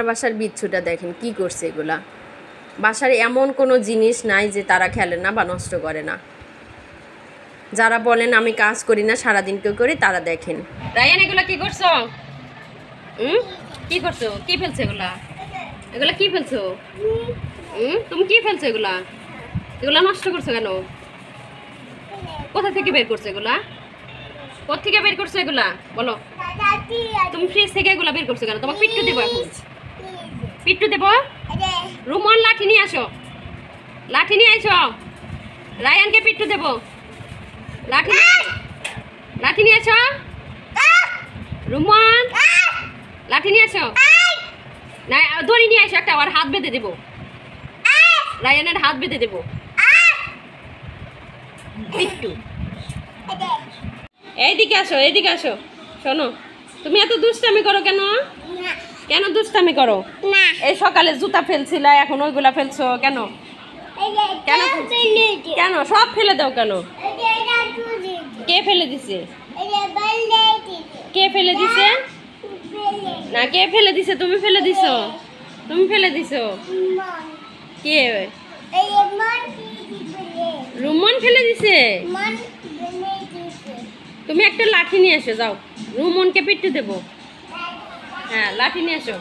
আমার বাসার বিচ্ছুটা দেখেন কি করছে এগুলা। বাসার এমন কোনো জিনিস নাই যে তারা খেলে না বা নষ্ট করে না। যারা বলেন আমি কাজ করি না, সারাদিন কেউ করি, তারা দেখেন। রায়ান এগুলা কি করছো? কি করছো? কি ফেলছো এগুলা? এগুলা কি ফেলছো? তুমি কি ফেলছো এগুলা? এগুলা নষ্ট করছো কেন? কোথা থেকে বের করছো এগুলা? কোথা থেকে বের করছো এগুলা বলো? তুমি ফ্রিজ থেকে এগুলা বের করছো কেন? তোমাকে পিট্টু দেবো এখন। পিট্টু দেবো? রুমন লাঠি নিয়ে আসো, লাঠি নিয়ে আসো। রায়ানকে পিট্টু দেবো। লাঠি লাঠি নিয়ে আসো। রুমন লাঠি নিয়ে আসো। না দড়ি নিয়ে আসো একটা, আর হাত বেঁধে দেবো। রায়ানের হাত বেঁধে দেবো। পিট্টু এইদিকে আসো, এইদিকে আসো। শোনো, তুমি এত দুষ্টামি করো কেন? কেন দুষ্টামি করো? এই সকালে জুতা ফেলছিল, এখন ওইগুলা ফেলছো কেন? কেন কেন সব ফেলে দাও কেন? কে ফেলে দিছে? কে ফেলে দিছে? না কে ফেলে দিছে? তুমি ফেলে দিছো। তুমি ফেলে দিছো। কে? রুমন ফেলে দিছে। তুমি একটা লাঠি নিয়ে এসো, যাও রুমনকে পিট্টু দেবো। হ্যাঁ লাঠি নিয়ে এসো।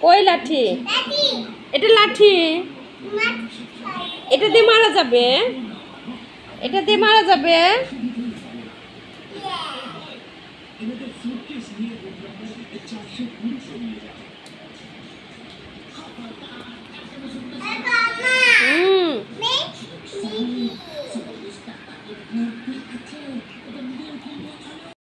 ওই লাঠি, এটা লাঠি, এটা দিয়ে মারা যাবে, এটা দিয়ে মারা যাবে।